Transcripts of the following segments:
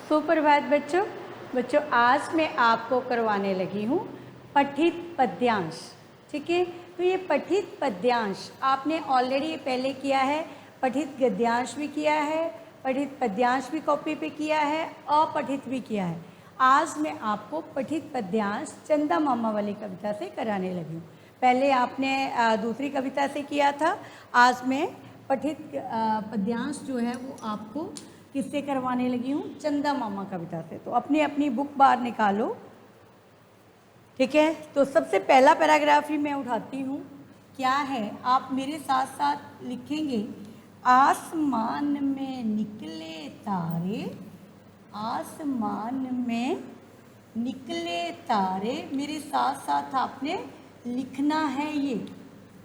सुप्रभात बच्चों। बच्चों आज मैं आपको करवाने लगी हूँ पठित पद्यांश। ठीक है, तो ये पठित पद्यांश आपने ऑलरेडी पहले किया है, पठित गद्यांश भी किया है, पठित पद्यांश भी कॉपी पे किया है, अपठित भी किया है। आज मैं आपको पठित पद्यांश चंदा मामा वाली कविता से कराने लगी हूँ। पहले आपने दूसरी कविता से किया था, आज मैं पठित पद्यांश जो है वो आपको किससे करवाने लगी हूँ, चंदा मामा कविता से। तो अपनी अपनी बुक बाहर निकालो। ठीक है, तो सबसे पहला पैराग्राफ ही मैं उठाती हूँ। क्या है, आप मेरे साथ साथ लिखेंगे। आसमान में निकले तारे, आसमान में निकले तारे, मेरे साथ साथ आपने लिखना है ये।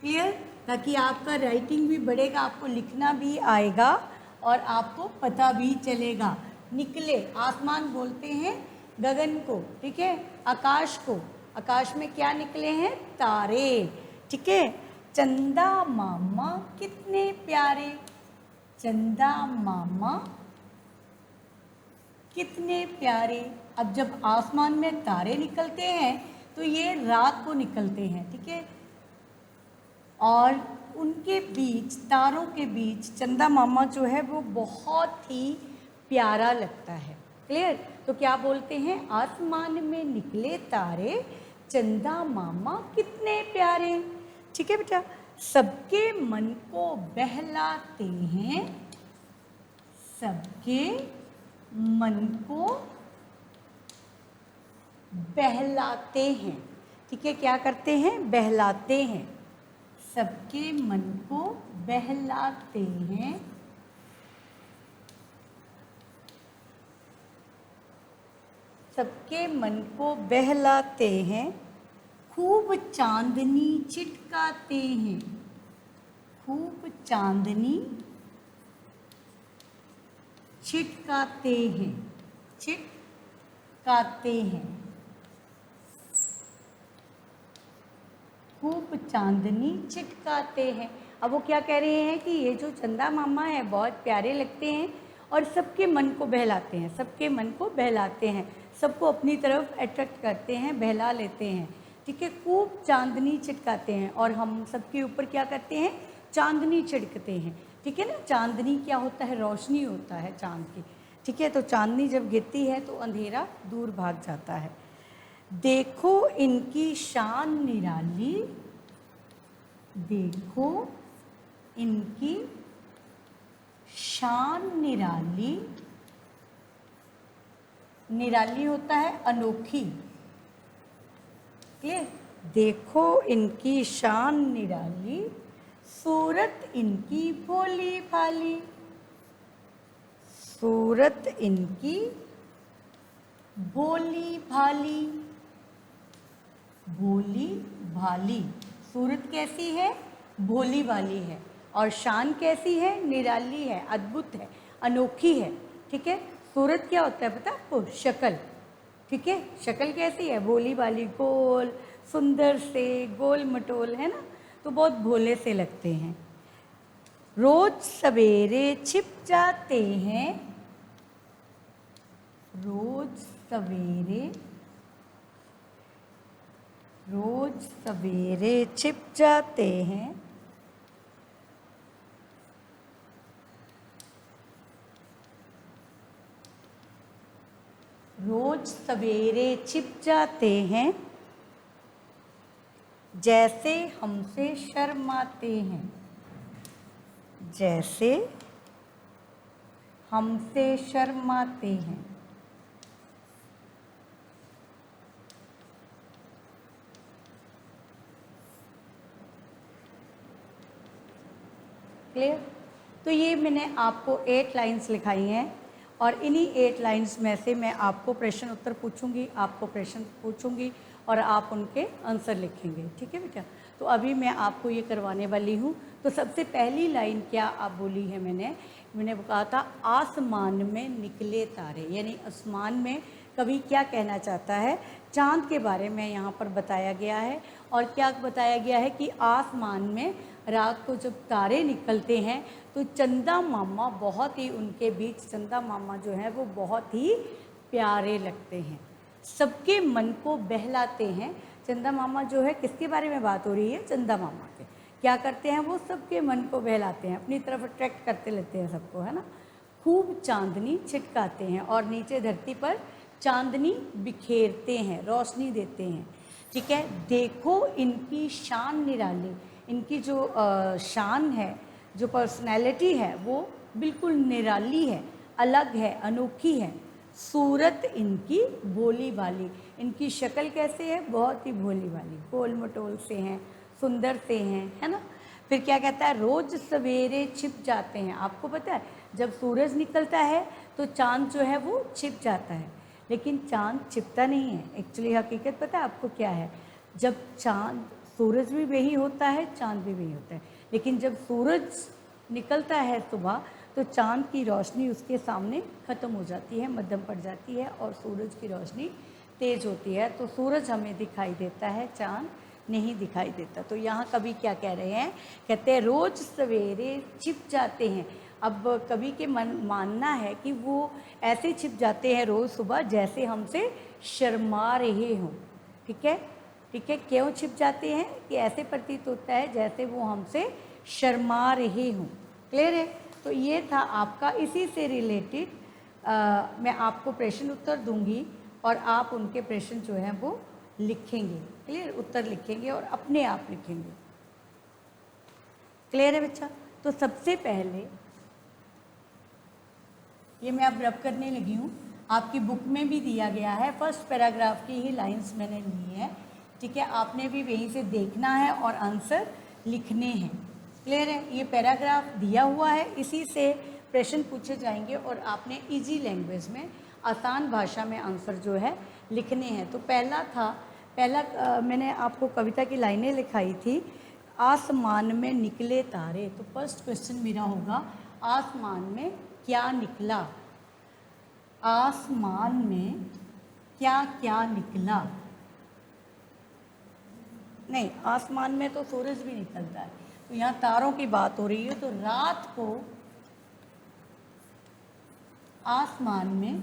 क्लियर, ताकि आपका राइटिंग भी बढ़ेगा, आपको लिखना भी आएगा और आपको पता भी चलेगा। निकले, आसमान बोलते हैं गगन को, ठीक है, आकाश को। आकाश में क्या निकले हैं? तारे। ठीक है, चंदा मामा कितने प्यारे, चंदा मामा कितने प्यारे। अब जब आसमान में तारे निकलते हैं तो ये रात को निकलते हैं, ठीक है, और उनके बीच, तारों के बीच चंदा मामा जो है वो बहुत ही प्यारा लगता है। क्लियर, तो क्या बोलते हैं? आसमान में निकले तारे, चंदा मामा कितने प्यारे। ठीक है बेटा, सबके मन को बहलाते हैं, सबके मन को बहलाते हैं। ठीक है, क्या करते हैं? बहलाते हैं, सबके मन को बहलाते हैं, सबके मन को बहलाते हैं, खूब चांदनी छिटकाते हैं, खूब चांदनी छिटकाते हैं, छिटकाते हैं, खूब चांदनी छिटकाते हैं। अब वो क्या कह रहे हैं कि ये जो चंदा मामा है बहुत प्यारे लगते हैं और सबके मन को बहलाते हैं, सबके मन को बहलाते हैं, सबको अपनी तरफ अट्रैक्ट करते हैं, बहला लेते हैं। ठीक है, खूब चांदनी छिटकाते हैं और हम सबके ऊपर क्या करते हैं? चांदनी छिड़कते हैं। ठीक है ना, चांदनी क्या होता है? रोशनी होता है चांद की। ठीक है, तो चांदनी जब गिरती है तो अंधेरा दूर भाग जाता है। देखो इनकी शान निराली, देखो इनकी शान निराली, निराली होता है अनोखी। क्लियर, देखो इनकी शान निराली, सूरत इनकी भोली भाली, सूरत इनकी भोली भाली, भोली भाली। सूरत कैसी है? भोली भाली है। और शान कैसी है? निराली है, अद्भुत है, अनोखी है। ठीक है, सूरत क्या होता है पता आपको? शक्ल। ठीक है, शक्ल कैसी है? भोली भाली, गोल, सुंदर से, गोल मटोल, है ना, तो बहुत भोले से लगते हैं। रोज सवेरे छिप जाते हैं, रोज सवेरे, रोज सवेरे छिप जाते हैं, रोज सवेरे छिप जाते हैं, जैसे हमसे शर्माते हैं, जैसे हमसे शर्माते हैं। क्लियर, तो ये मैंने आपको 8 लाइंस लिखाई हैं और इन्हीं 8 लाइंस में से मैं आपको प्रश्न उत्तर पूछूंगी, आपको प्रश्न पूछूंगी और आप उनके आंसर लिखेंगे। ठीक है बेटा, तो अभी मैं आपको ये करवाने वाली हूँ। तो सबसे पहली लाइन क्या आप बोली है? मैंने कहा था आसमान में निकले तारे, यानी आसमान में कवि क्या कहना चाहता है? चांद के बारे में यहाँ पर बताया गया है। और क्या बताया गया है कि आसमान में रात को जब तारे निकलते हैं तो चंदा मामा बहुत ही, उनके बीच चंदा मामा जो है वो बहुत ही प्यारे लगते हैं, सबके मन को बहलाते हैं। चंदा मामा जो है, किसके बारे में बात हो रही है? चंदा मामा के। क्या करते हैं वो? सबके मन को बहलाते हैं, अपनी तरफ अट्रैक्ट करते लेते हैं सबको, है ना। खूब चांदनी छिटकाते हैं और नीचे धरती पर चांदनी बिखेरते हैं, रोशनी देते हैं। ठीक है, देखो इनकी शान निराली, इनकी जो शान है, जो पर्सनैलिटी है वो बिल्कुल निराली है, अलग है, अनोखी है। सूरत इनकी भोली भाली, इनकी शक्ल कैसे है? बहुत ही भोली भाली, गोल मटोल से हैं, सुंदर से हैं, है ना। फिर क्या कहता है? रोज सवेरे छिप जाते हैं। आपको पता है जब सूरज निकलता है तो चांद जो है वो छिप जाता है, लेकिन चांद छिपता नहीं है। एक्चुअली हकीकत पता है आपको क्या है? जब चांद, सूरज भी वही होता है, चांद भी वही होता है, लेकिन जब सूरज निकलता है सुबह तो चांद की रोशनी उसके सामने ख़त्म हो जाती है, मध्यम पड़ जाती है और सूरज की रोशनी तेज होती है, तो सूरज हमें दिखाई देता है, चांद नहीं दिखाई देता। तो यहाँ कवि क्या कह रहे हैं? कहते हैं रोज सवेरे छिप जाते हैं। अब कवि के मानना है कि वो ऐसे छिप जाते हैं रोज़ सुबह जैसे हमसे शर्मा रहे हों। ठीक है, ठीक है। क्यों छिप जाते हैं? कि ऐसे प्रतीत होता है जैसे वो हमसे शर्मा रहे हों। क्लियर है? तो ये था आपका, इसी से रिलेटेड मैं आपको प्रश्न उत्तर दूंगी और आप उनके प्रश्न जो हैं वो लिखेंगे। क्लियर? उत्तर लिखेंगे और अपने आप लिखेंगे। क्लियर है बच्चा? तो सबसे पहले ये मैं अब रब करने लगी हूँ, आपकी बुक में भी दिया गया है, फर्स्ट पैराग्राफ की ही लाइंस मैंने ली है। ठीक है, आपने भी वहीं से देखना है और आंसर लिखने हैं। क्लियर है? ये पैराग्राफ दिया हुआ है, इसी से प्रश्न पूछे जाएंगे और आपने इजी लैंग्वेज में, आसान भाषा में आंसर जो है लिखने हैं। तो पहला मैंने आपको कविता की लाइनें लिखाई थी, आसमान में निकले तारे। तो फर्स्ट क्वेश्चन मेरा होगा, आसमान में क्या निकला? आसमान में क्या क्या निकला? नहीं, आसमान में तो सूरज भी निकलता है, तो यहाँ तारों की बात हो रही है। तो रात को आसमान में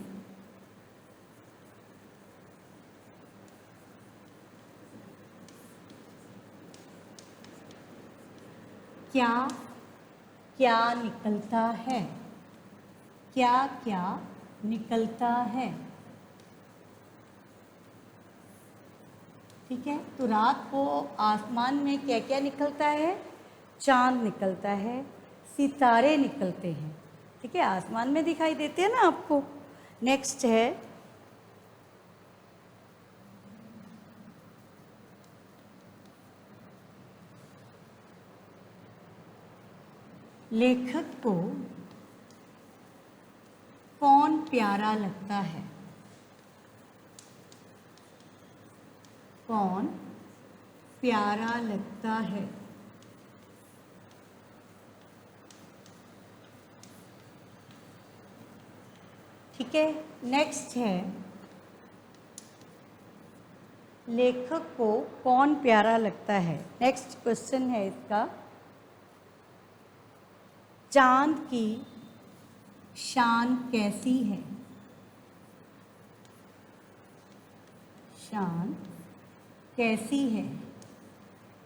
क्या क्या निकलता है? क्या क्या निकलता है? ठीक है, तो रात को आसमान में क्या क्या निकलता है? चांद निकलता है, सितारे निकलते हैं। ठीक है, आसमान में दिखाई देते हैं ना आपको। नेक्स्ट है, लेखक को कौन प्यारा लगता है? कौन प्यारा लगता है? ठीक है, नेक्स्ट है, लेखक को कौन प्यारा लगता है। नेक्स्ट क्वेश्चन है इसका, चांद की शान कैसी है? शान कैसी है?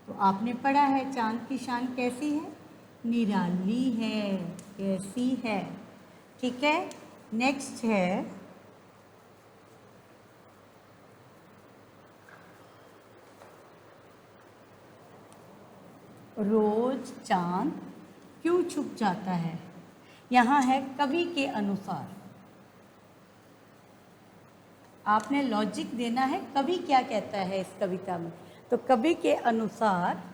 तो आपने पढ़ा है चांद की शान कैसी है? निराली है, कैसी है। ठीक है, नेक्स्ट है, रोज चांद क्यों छुप जाता है? यहाँ है कवि के अनुसार। आपने लॉजिक देना है, कवि क्या कहता है इस कविता में। तो कवि के अनुसार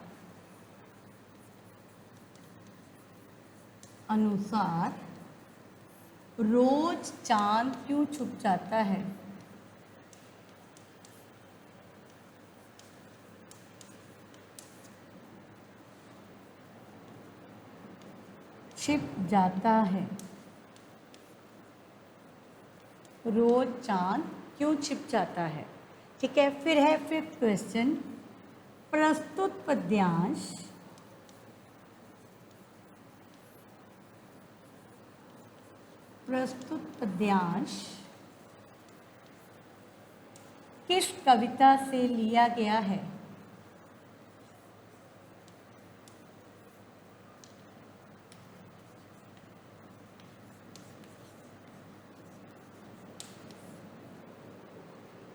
रोज चांद क्यों छुप जाता है? छिप जाता है। रोज चांद क्यों छिप जाता है? ठीक है, फिर है फिफ्थ क्वेश्चन, प्रस्तुत पद्यांश प्रस्तुत पद्यांश किस कविता से लिया गया है?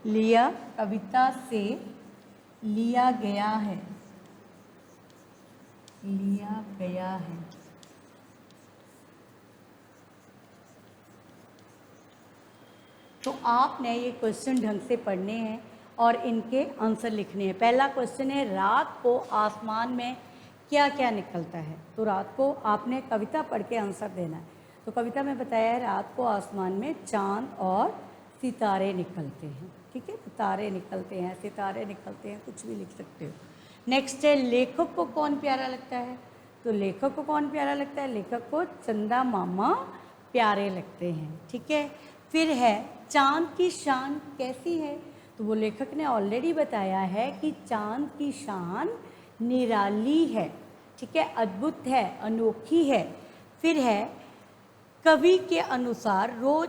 लिया कविता से लिया गया है, लिया गया है। तो आपने ये क्वेश्चन ढंग से पढ़ने हैं और इनके आंसर लिखने हैं। पहला क्वेश्चन है, रात को आसमान में क्या क्या निकलता है? तो रात को आपने कविता पढ़ के आंसर देना है। तो कविता में बताया है रात को आसमान में चांद और सितारे निकलते हैं। ठीक है, तो तारे निकलते हैं, सितारे निकलते हैं, कुछ भी लिख सकते हो। नेक्स्ट है, लेखक को कौन प्यारा लगता है? तो लेखक को कौन प्यारा लगता है? लेखक को चंदा मामा प्यारे लगते हैं। ठीक है, फिर है, चांद की शान कैसी है? तो वो लेखक ने ऑलरेडी बताया है कि चांद की शान निराली है। ठीक है, अद्भुत है, अनोखी है। फिर है, कवि के अनुसार रोज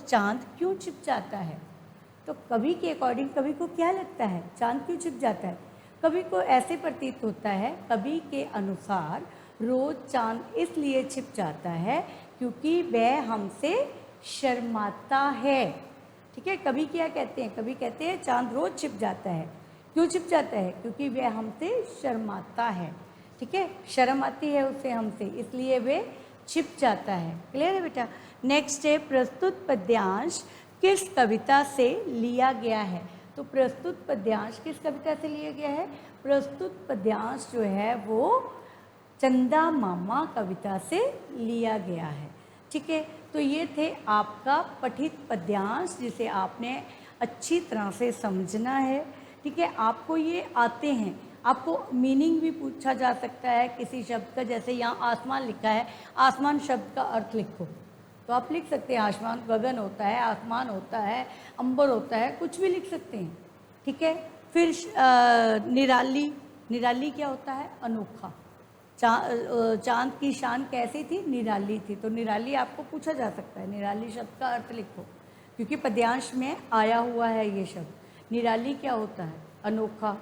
चांद क्यों छिप जाता है? तो कवि के अकॉर्डिंग कवि को क्या लगता है चांद क्यों छिप जाता है? कवि को ऐसे प्रतीत होता है, कवि के अनुसार रोज चांद इसलिए छिप जाता है क्योंकि वह हमसे शर्माता है। ठीक है, कवि क्या कहते हैं? कवि कहते हैं चांद रोज छिप जाता है। क्यों छिप जाता है? क्योंकि वह हमसे शर्माता है। ठीक है, शर्म आती है उसे हमसे, इसलिए वे छिप जाता है। क्लियर है बेटा? नेक्स्ट है, प्रस्तुत पद्यांश किस कविता से लिया गया है? तो प्रस्तुत पद्यांश किस कविता से लिया गया है? प्रस्तुत पद्यांश जो है वो चंदा मामा कविता से लिया गया है। ठीक है, तो ये थे आपका पठित पद्यांश, जिसे आपने अच्छी तरह से समझना है। ठीक है, आपको ये आते हैं, आपको मीनिंग भी पूछा जा सकता है किसी शब्द का। जैसे यहाँ आसमान लिखा है, आसमान शब्द का अर्थ लिखो, तो आप लिख सकते हैं आसमान गगन होता है, आसमान होता है, अंबर होता है, कुछ भी लिख सकते हैं। ठीक है, फिर निराली, निराली क्या होता है? अनोखा। चांद की शान कैसी थी? निराली थी। तो निराली आपको पूछा जा सकता है, निराली शब्द का अर्थ लिखो, क्योंकि पद्यांश में आया हुआ है ये शब्द। निराली क्या होता है? अनोखा।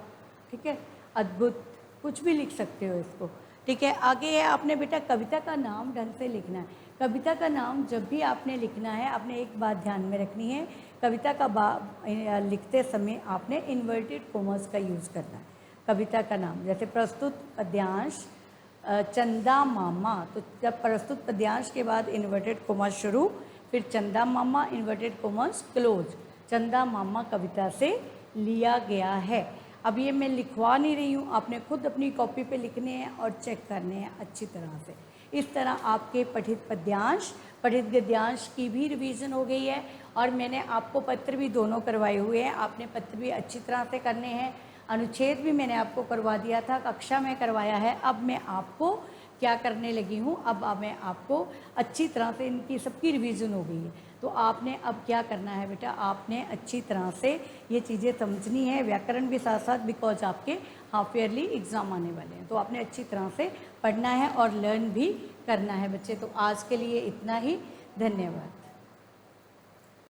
ठीक है, अद्भुत, कुछ भी लिख सकते हो इसको। ठीक है, आगे है आपने बेटा कविता का नाम ढंग से लिखना है। कविता का नाम जब भी आपने लिखना है, आपने एक बात ध्यान में रखनी है, कविता का लिखते समय आपने इन्वर्टेड कॉमर्स का यूज़ करना है। कविता का नाम जैसे प्रस्तुत पद्यांश चंदा मामा, तो जब प्रस्तुत पद्यांश के बाद इन्वर्टेड कॉमर्स शुरू, फिर चंदा मामा इन्वर्टेड कॉमर्स क्लोज, चंदा मामा कविता से लिया गया है। अब ये मैं लिखवा नहीं रही हूँ, आपने खुद अपनी कॉपी पे लिखने हैं और चेक करने हैं अच्छी तरह से। इस तरह आपके पठित पद्यांश, पठित गद्यांश की भी रिवीजन हो गई है और मैंने आपको पत्र भी दोनों करवाए हुए हैं। आपने पत्र भी अच्छी तरह से करने हैं, अनुच्छेद भी मैंने आपको करवा दिया था, कक्षा में करवाया है। अब मैं आपको क्या करने लगी हूँ, अब मैं आपको अच्छी तरह से इनकी सबकी रिवीजन हो गई है। तो आपने अब क्या करना है बेटा, आपने अच्छी तरह से ये चीज़ें समझनी है, व्याकरण भी साथ साथ, बिकॉज आपके हाफ ईयरली एग्ज़ाम आने वाले हैं। तो आपने अच्छी तरह से पढ़ना है और लर्न भी करना है बच्चे। तो आज के लिए इतना ही, धन्यवाद।